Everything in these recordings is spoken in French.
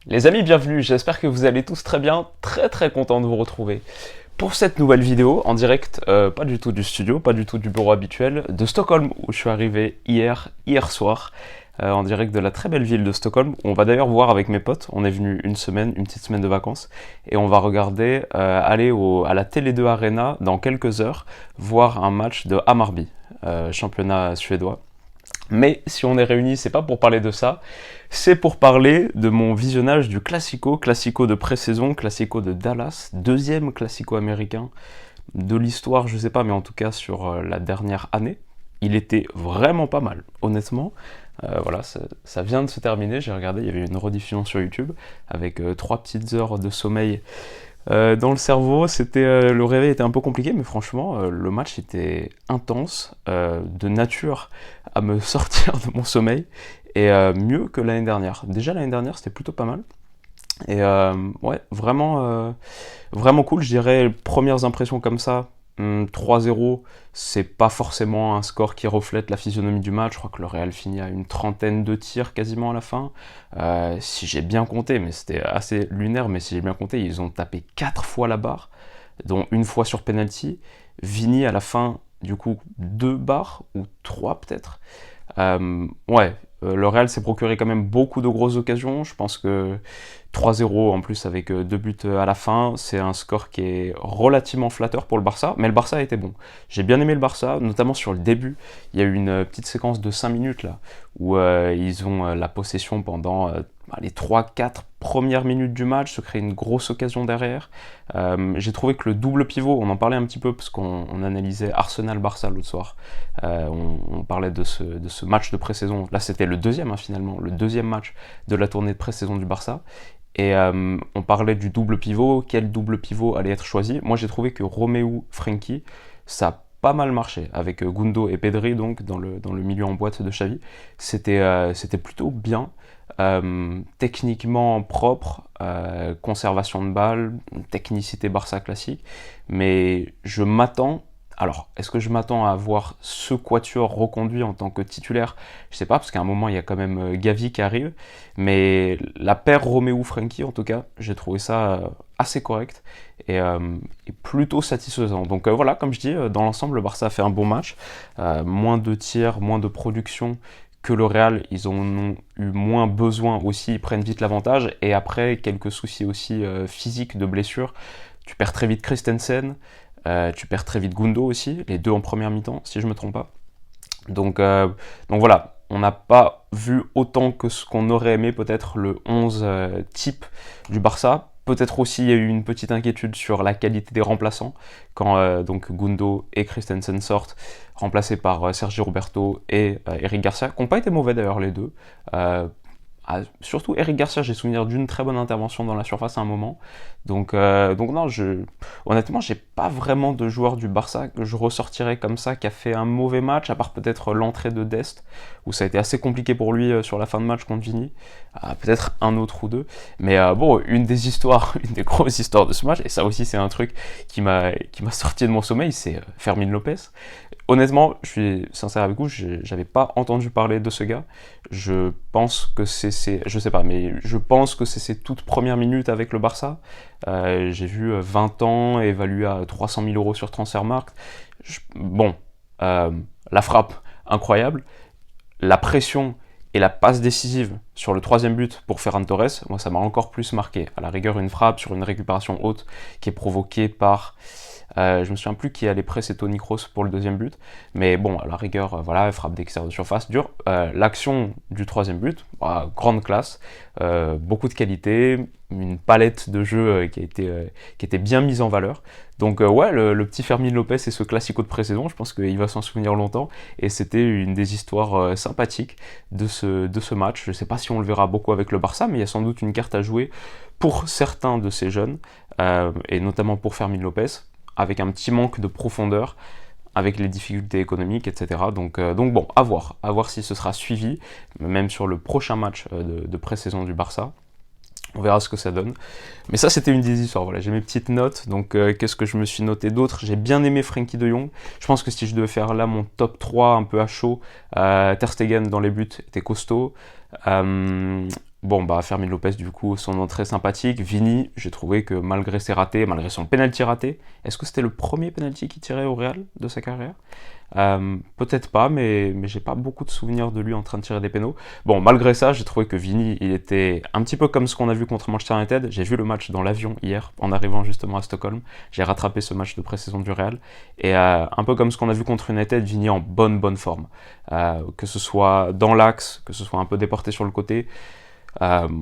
Les amis, bienvenue, j'espère que vous allez tous très bien, très content de vous retrouver pour cette nouvelle vidéo en direct, pas du tout du studio, pas du tout du bureau habituel, de Stockholm où je suis arrivé hier soir, en direct de la très belle ville de Stockholm. On va d'ailleurs voir avec mes potes, on est venu une petite semaine de vacances, et on va regarder, aller à la Tele2 Arena dans quelques heures, voir un match de Hammarby, championnat suédois. Mais si on est réunis, c'est pas pour parler de ça, c'est pour parler de mon visionnage du Classico de pré-saison, Classico de Dallas, deuxième Classico américain de l'histoire, je sais pas, mais en tout cas sur la dernière année. Il était vraiment pas mal, honnêtement. Voilà, ça vient de se terminer, j'ai regardé, il y avait une rediffusion sur YouTube avec 3 petites heures de sommeil dans le cerveau. Le réveil était un peu compliqué, mais franchement, le match était intense, de nature à me sortir de mon sommeil, et mieux que l'année dernière. Déjà l'année dernière, c'était plutôt pas mal. Et ouais, vraiment cool, je dirais, premières impressions comme ça. 3-0, c'est pas forcément un score qui reflète la physionomie du match. Je crois que le Real finit à une trentaine de tirs quasiment à la fin. Si j'ai bien compté, mais c'était assez lunaire, mais si j'ai bien compté, ils ont tapé 4 fois la barre, dont une fois sur penalty. Vini à la fin, du coup, 2 barres, ou 3 peut-être. Ouais, le Real s'est procuré quand même beaucoup de grosses occasions. Je pense que 3-0 en plus avec 2 buts à la fin, c'est un score qui est relativement flatteur pour le Barça, mais le Barça a été bon. J'ai bien aimé le Barça, notamment sur le début. Il y a eu une petite séquence de 5 minutes là, où ils ont la possession pendant les 3-4 premières minutes du match, se crée une grosse occasion derrière. J'ai trouvé que le double pivot, on en parlait un petit peu parce qu'on analysait Arsenal-Barça l'autre soir. On parlait de ce match de pré-saison. Là, c'était le deuxième finalement, le deuxième match de la tournée de pré-saison du Barça. Et on parlait du double pivot, quel double pivot allait être choisi. Moi j'ai trouvé que Romeu Frenkie, ça a pas mal marché, avec Gundo et Pedri donc dans le milieu en boîte de Xavi. C'était plutôt bien, techniquement propre, conservation de balle, technicité Barça classique, mais je m'attends. Alors, est-ce que je m'attends à voir ce quatuor reconduit en tant que titulaire? Je sais pas, parce qu'à un moment, il y a quand même Gavi qui arrive. Mais la paire Romeu-Frenkie, en tout cas, j'ai trouvé ça assez correct et plutôt satisfaisant. Donc voilà, comme je dis, dans l'ensemble, le Barça a fait un bon match. Moins de tirs, moins de production que le Real. Ils en ont eu moins besoin aussi, ils prennent vite l'avantage. Et après, quelques soucis aussi physiques de blessures. Tu perds très vite Christensen. Tu perds très vite Gundo aussi, les deux en première mi-temps, si je ne me trompe pas. Donc voilà, on n'a pas vu autant que ce qu'on aurait aimé peut-être le 11 type du Barça. Peut-être aussi il y a eu une petite inquiétude sur la qualité des remplaçants quand donc Gundo et Christensen sortent, remplacés par Sergi Roberto et Eric Garcia, qui n'ont pas été mauvais d'ailleurs les deux. Surtout Eric Garcia, j'ai souvenir d'une très bonne intervention dans la surface à un moment. Donc non, honnêtement, j'ai pas vraiment de joueur du Barça que je ressortirais comme ça qui a fait un mauvais match, à part peut-être l'entrée de Dest, où ça a été assez compliqué pour lui sur la fin de match contre Vini. Peut-être un autre ou deux. Mais bon, une des grosses histoires de ce match, et ça aussi c'est un truc qui m'a sorti de mon sommeil, c'est Fermín López. Honnêtement, je suis sincère avec vous, j'avais pas entendu parler de ce gars. Je pense que je sais pas, mais je pense que c'est ses toutes premières minutes avec le Barça. J'ai vu 20 ans évalué à 300 000 euros sur Transfermarkt. Bon, la frappe, incroyable. La pression et la passe décisive sur le troisième but pour Ferran Torres, moi ça m'a encore plus marqué. À la rigueur, une frappe sur une récupération haute qui est provoquée par... je me souviens plus qui allait presser Toni Kroos pour le deuxième but, mais bon, à la rigueur, voilà, frappe d'extérieur de surface, dure. L'action du troisième but, grande classe, beaucoup de qualité, une palette de jeu qui était bien mise en valeur. Donc ouais, le petit Fermín López et ce classico de pré-saison, je pense qu'il va s'en souvenir longtemps, et c'était une des histoires sympathiques de ce match. Je sais pas si on le verra beaucoup avec le Barça, mais il y a sans doute une carte à jouer pour certains de ces jeunes, et notamment pour Fermín López, avec un petit manque de profondeur, avec les difficultés économiques, etc. Donc bon, à voir si ce sera suivi, même sur le prochain match de pré-saison du Barça. On verra ce que ça donne. Mais ça, c'était une des histoires. Voilà, j'ai mes petites notes. Donc, qu'est-ce que je me suis noté d'autre? J'ai bien aimé Frenkie de Jong. Je pense que si je devais faire là mon top 3 un peu à chaud, Ter Stegen dans les buts était costaud. Bon, bah, Fermin Lopez, du coup, son entrée sympathique. Vini, j'ai trouvé que malgré ses ratés, malgré son penalty raté, est-ce que c'était le premier penalty qu'il tirait au Real de sa carrière? Peut-être pas, mais j'ai pas beaucoup de souvenirs de lui en train de tirer des pénaux. Bon, malgré ça, j'ai trouvé que Vini, il était un petit peu comme ce qu'on a vu contre Manchester United. J'ai vu le match dans l'avion hier, en arrivant justement à Stockholm. J'ai rattrapé ce match de pré-saison du Real. Et un peu comme ce qu'on a vu contre United, Vini en bonne forme. Que ce soit dans l'axe, que ce soit un peu déporté sur le côté.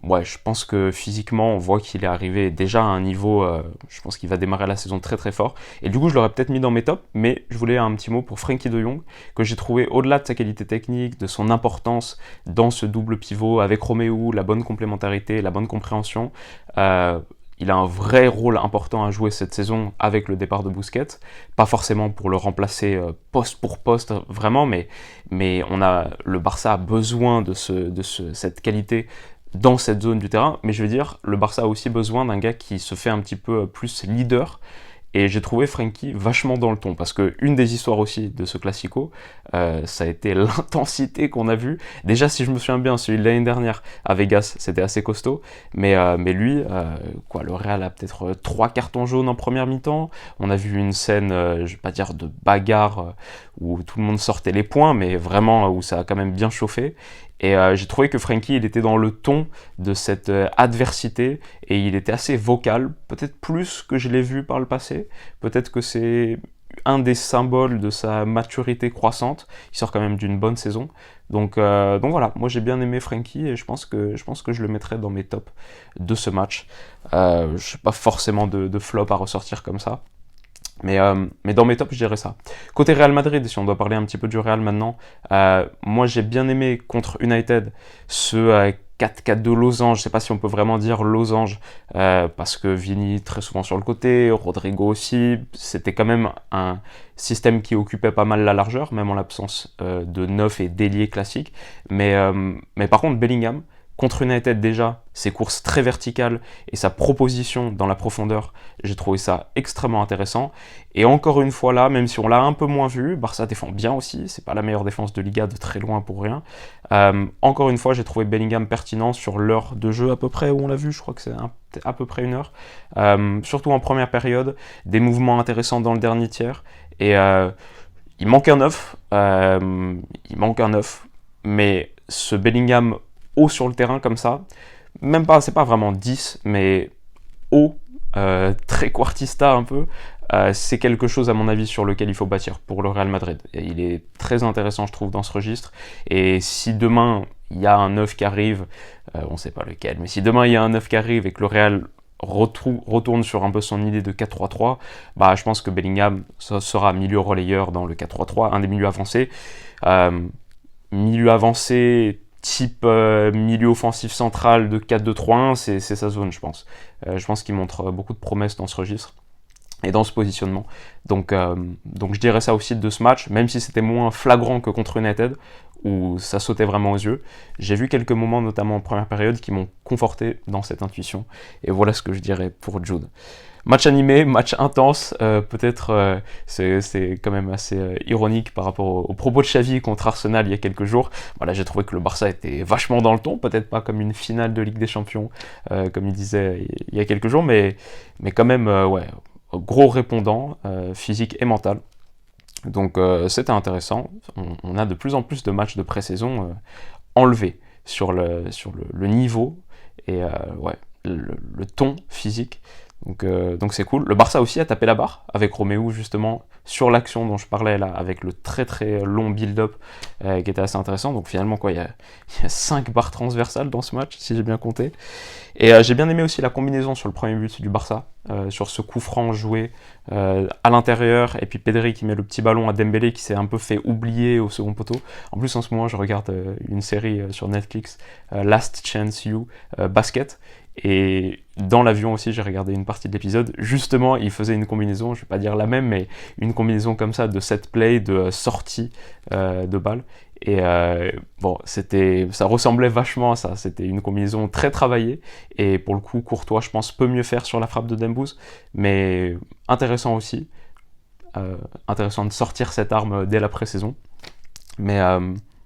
Ouais, je pense que physiquement, on voit qu'il est arrivé déjà à un niveau, je pense qu'il va démarrer la saison très fort. Et du coup, je l'aurais peut-être mis dans mes tops, mais je voulais un petit mot pour Frenkie de Jong, que j'ai trouvé au-delà de sa qualité technique, de son importance dans ce double pivot avec Roméo, la bonne complémentarité, la bonne compréhension. Il a un vrai rôle important à jouer cette saison avec le départ de Busquets. Pas forcément pour le remplacer poste pour poste, vraiment, mais le Barça a besoin de cette qualité dans cette zone du terrain, mais je veux dire, le Barça a aussi besoin d'un gars qui se fait un petit peu plus leader, et j'ai trouvé Frenkie vachement dans le ton, parce que une des histoires aussi de ce Classico, ça a été l'intensité qu'on a vue. Déjà, si je me souviens bien, celui de l'année dernière à Vegas, c'était assez costaud, mais lui, le Real a peut-être 3 cartons jaunes en première mi-temps. On a vu une scène, je vais pas dire de bagarre, où tout le monde sortait les poings, mais vraiment où ça a quand même bien chauffé. Et j'ai trouvé que Frenkie, il était dans le ton de cette adversité, et il était assez vocal, peut-être plus que je l'ai vu par le passé. Peut-être que c'est un des symboles de sa maturité croissante. Il sort quand même d'une bonne saison. Donc voilà, moi j'ai bien aimé Frenkie, et je pense que je le mettrai dans mes tops de ce match. Je n'ai pas forcément de flop à ressortir comme ça. Mais dans mes tops, je dirais ça. Côté Real Madrid, si on doit parler un petit peu du Real maintenant, moi j'ai bien aimé contre United ce 4-4 de losange. Je ne sais pas si on peut vraiment dire losange, parce que Vini très souvent sur le côté, Rodrigo aussi. C'était quand même un système qui occupait pas mal la largeur, même en l'absence de neuf et d'ailier classique. Mais par contre, Bellingham, contre United déjà, ses courses très verticales et sa proposition dans la profondeur, j'ai trouvé ça extrêmement intéressant. Et encore une fois là, même si on l'a un peu moins vu, Barça défend bien aussi, c'est pas la meilleure défense de Liga de très loin pour rien. Encore une fois, j'ai trouvé Bellingham pertinent sur l'heure de jeu à peu près où on l'a vu, je crois que c'est à peu près 1 heure. Surtout en première période, des mouvements intéressants dans le dernier tiers. Et il manque un œuf, mais ce Bellingham haut sur le terrain comme ça, même pas, c'est pas vraiment 10, mais haut, très quartista un peu, c'est quelque chose à mon avis sur lequel il faut bâtir pour le Real Madrid. Et il est très intéressant je trouve dans ce registre, et si demain il y a un 9 qui arrive, on sait pas lequel, mais si demain il y a un 9 qui arrive et que le Real retourne sur un peu son idée de 4-3-3, bah, je pense que Bellingham sera milieu relayeur dans le 4-3-3, un des milieux avancés. Milieu avancé type milieu offensif central de 4-2-3-1, c'est sa zone, je pense. Je pense qu'il montre beaucoup de promesses dans ce registre et dans ce positionnement. Donc je dirais ça aussi de ce match, même si c'était moins flagrant que contre United, où ça sautait vraiment aux yeux. J'ai vu quelques moments, notamment en première période, qui m'ont conforté dans cette intuition. Et voilà ce que je dirais pour Jude. Match animé, match intense, peut-être c'est quand même assez ironique par rapport aux propos de Xavi contre Arsenal il y a quelques jours. Voilà, j'ai trouvé que le Barça était vachement dans le ton, peut-être pas comme une finale de Ligue des Champions, comme il disait il y a quelques jours, mais quand même, ouais, gros répondant, physique et mental. Donc c'était intéressant. On a de plus en plus de matchs de pré-saison enlevés sur le niveau et ouais, le ton physique. Donc c'est cool. Le Barça aussi a tapé la barre avec Roméo justement sur l'action dont je parlais là, avec le très très long build-up qui était assez intéressant. Donc finalement quoi, il y a 5 barres transversales dans ce match si j'ai bien compté. Et j'ai bien aimé aussi la combinaison sur le premier but du Barça, sur ce coup franc joué à l'intérieur, et puis Pedri qui met le petit ballon à Dembélé qui s'est un peu fait oublier au second poteau. En plus en ce moment je regarde une série sur Netflix, Last Chance You Basket, et dans l'avion aussi j'ai regardé une partie de l'épisode. Justement il faisait une combinaison, je vais pas dire la même, mais une combinaison comme ça de set play, de sortie de balle. Et bon, ça ressemblait vachement à ça. C'était une combinaison très travaillée. Et pour le coup, Courtois, je pense, peut mieux faire sur la frappe de Dembouz. Mais intéressant aussi. Intéressant de sortir cette arme dès la pré-saison. Mais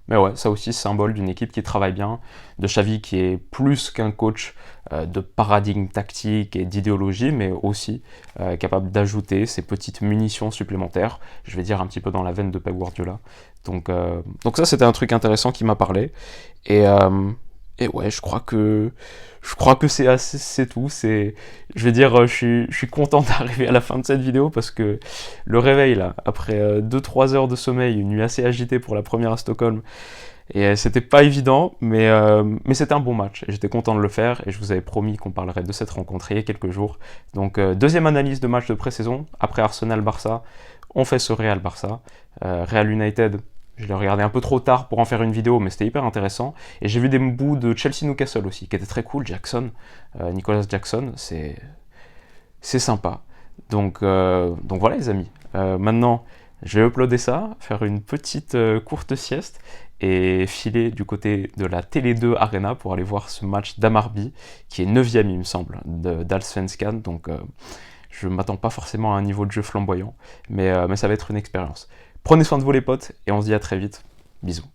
Mais ouais, ça aussi, symbole d'une équipe qui travaille bien, de Xavi qui est plus qu'un coach de paradigme tactique et d'idéologie, mais aussi capable d'ajouter ces petites munitions supplémentaires, je vais dire un petit peu dans la veine de Pep Guardiola. Donc ça, c'était un truc intéressant qui m'a parlé. Et, euh, et ouais, je crois que c'est tout. Je vais dire, je suis content d'arriver à la fin de cette vidéo parce que le réveil, là, après 2-3 heures de sommeil, une nuit assez agitée pour la première à Stockholm, et c'était pas évident, mais c'était un bon match. Et j'étais content de le faire et je vous avais promis qu'on parlerait de cette rencontre il y a quelques jours. Donc, deuxième analyse de match de pré-saison. Après Arsenal-Barça, on fait ce Real-Barça. Real United, je l'ai regardé un peu trop tard pour en faire une vidéo, mais c'était hyper intéressant. Et j'ai vu des bouts de Chelsea-Newcastle aussi, qui étaient très cool. Jackson, Nicolas Jackson, c'est sympa. Donc voilà les amis. Maintenant, je vais uploader ça, faire une petite courte sieste et filer du côté de la Télé 2 Arena pour aller voir ce match d'Amarby, qui est 9ème il me semble, d'Allsvenskan. Donc je m'attends pas forcément à un niveau de jeu flamboyant, mais ça va être une expérience. Prenez soin de vous les potes et on se dit à très vite. Bisous.